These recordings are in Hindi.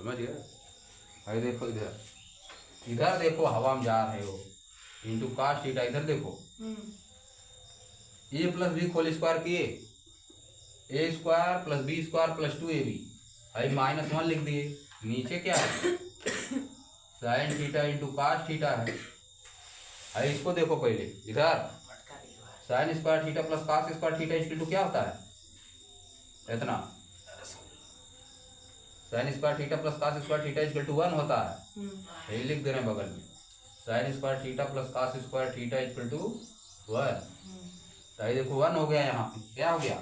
समझ गए। अरे देखो इधर, इधर देखो हवा में जा रहे हो, इंटू कास्ट थीटा, इधर देखो A plus B whole square किए, A square plus B square plus 2ab, अरे -1 लिख दिए। नीचे क्या है, sine theta into cos theta है। अरे इसको देखो पहले, इधर sine square theta plus cos square theta equal to क्या होता है, इतना sine square theta plus cos square theta equal to 1 होता है। यही लिख दे रहे हैं बगल में, sine square theta plus cos square theta equal to 1। तो ये देखो 1 हो गया, यहाँ पे क्या हो गया,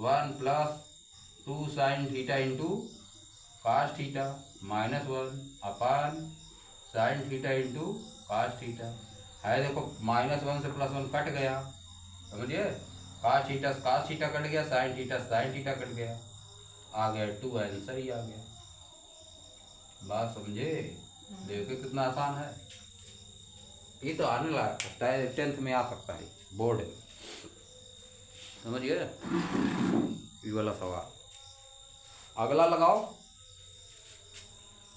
1 plus 2 sign theta into cos theta minus 1 अपान sign theta into cos theta है। देखो -1 से +1 कट गया, समझिए, कास्ट थीटा कट गया, साइन थीटा कट गया, आ गया 2, आंसर ही आ गया। बात समझे, देखो कितना आसान है। ये तो आने लगा सकता है, 10th में आ सकता है, बोर्ड है, समझिए। ये वाला सवाल अगला लगाओ,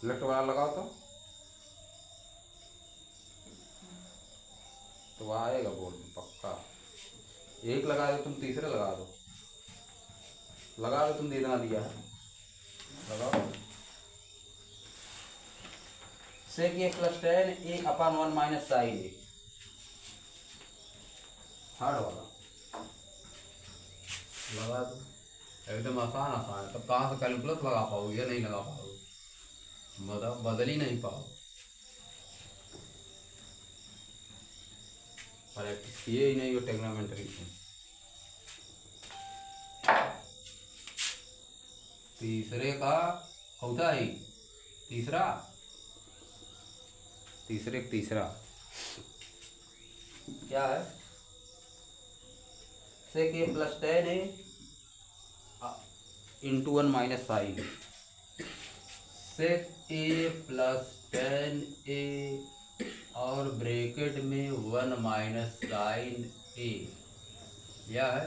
लेफ्ट वाला लगाओ तो आएगा बोर्ड में पक्का। एक लगा दो तुम, तीसरे लगा दो तुम, इतना दिया है, लगाओ। सेक ए प्लस टेन ए अपान 1 माइनस साइन ए, हार्ड वाला लगा दो, एकदम आसान है। तब कहाँ से कैलकुलस लगा पाओगे, नहीं लगा पाओगे, बदल ही नहीं पाओ। प्रैक्टिस किए ही नहीं हो ट्रिग्नोमेट्री की। तीसरे का होता ही तीसरा क्या है, सेक ए प्लस टेन ए इंटू 1 माइनस साइन, सेक ए प्लस टेन ए और ब्रैकेट में 1 माइनस साइन ए, यह है।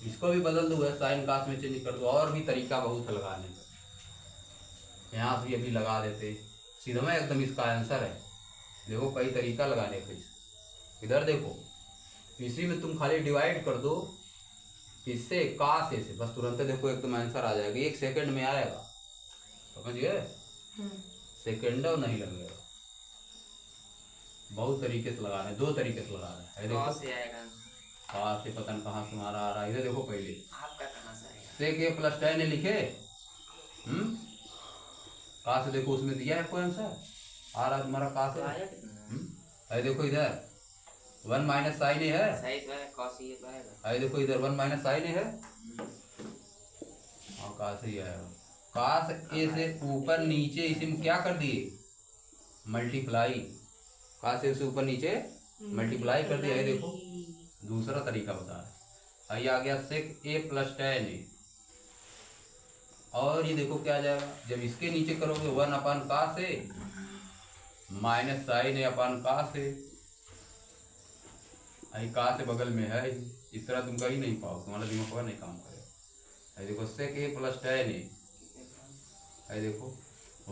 इसको भी बदल दो, है साइन कास में चेंज कर दो, और भी तरीका बहुत है लगाने का। यहाँ से अभी लगा देते सीधा में, एकदम इसका आंसर है। देखो कई तरीका लगाने का, इधर देखो, इसी में तुम खाली डिवाइड कर दो, इससे कास से बस तुरंत देखो एकदम आंसर आ जाएगा, 1 सेकंड में आएगा, समझ गए। सेकंडों नहीं लगेगा, बहुत तरीके से लगाना है, 2 तरीके से लगाना है। देखो से आएगा, कहाँ से पता नहीं कहाँ से हमारा आ रहा है। इधर देखो पहले आपका कहाँ से आएगा, सेक ए प्लस टेन लिखे, कहाँ से देखो उसमें दिया है कोई आंसर आ रहा तुम्हारा, कहाँ से अरे देखो इधर 1 माइनस साइन ए है, अरे देखो इधर 1 माइनस साइन ए है, और कहाँ से ही आएगा, कास ए से ऊपर नीचे इसी में क्या कर दिए, मल्टीप्लाई, कास ए से ऊपर नीचे मल्टीप्लाई कर दिया है। देखो दूसरा तरीका बता रहा है, आइए आ गया सेक ए प्लस टेन ए, और ये देखो क्या आ जाएगा, जब इसके नीचे करोगे 1 अपान कास ए माइनस साइन ए अपान कास ए, कास से बगल में है, इस तरह तुम कर ही नहीं पाओ, तुम्हारा दिमाग नहीं काम करेगा। देखो सेक ए प्लस टेन ए, देखो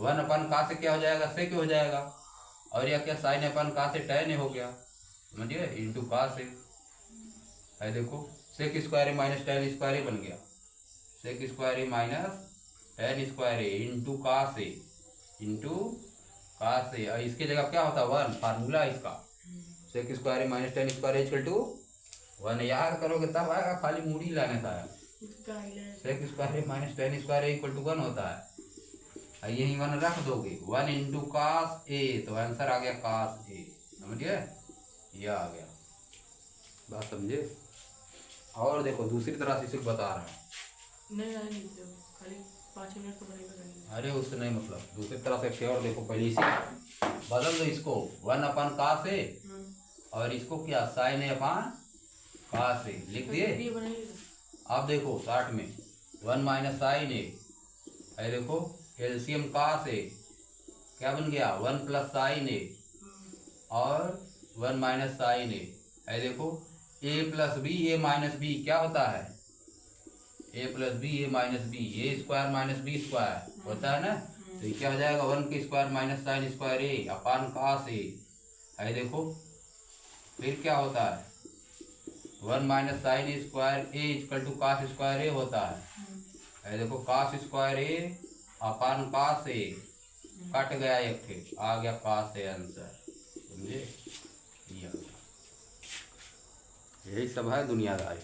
1 अपान कास से क्या हो जाएगा, सेक हो जाएगा, और यह क्या साइन अपान कास से टेन ए हो गया, समझिए, इंटू कास ए। देखो sec square A minus tan square A बन गया, sec square A minus tan square A into cos A, और इसके जगह क्या होता है 1, फार्मूला इसका, sec square A minus tan square A equal to 1, याद करोगे तब आएगा, खाली मूड़ी लाने का है। Sec square A minus tan square A equal to 1 होता है, यही 1 रख दोगे, 1 इंटू कास ए, तो आंसर आ गया कास ए, समझिए, यह आ गया। बात समझे। और देखो दूसरी तरह से सिर्फ बता रहा है, नहीं खाली 5 मिनट तो बनेगा, अरे उससे नहीं मतलब, दूसरी तरह से और देखो, पहले इसी बदल दो, इसको 1 अपान कास ए और इसको क्या साइन ए अपान कास ए लिख दिए। अब देखो 60 में 1 माइनस साइन ए, देखो एलसीएम कास ए क्या बन गया, 1 प्लस साइन ए और 1 माइनस साइन ए, देखो A plus B A minus B क्या होता है, ए प्लस बी ए माइनस बी, ए स्क्वायर माइनस बी स्क्वायर होता है ना, तो ये क्या हो जाएगा 1 के square minus sine square A upon cos A है। देखो फिर क्या होता है 1 minus sine square A equal to cos square A होता है। देखो कास square A upon cos A cut गया एक थे आ गया कास ए आंसर। समझे यही सब है दुनियादारी।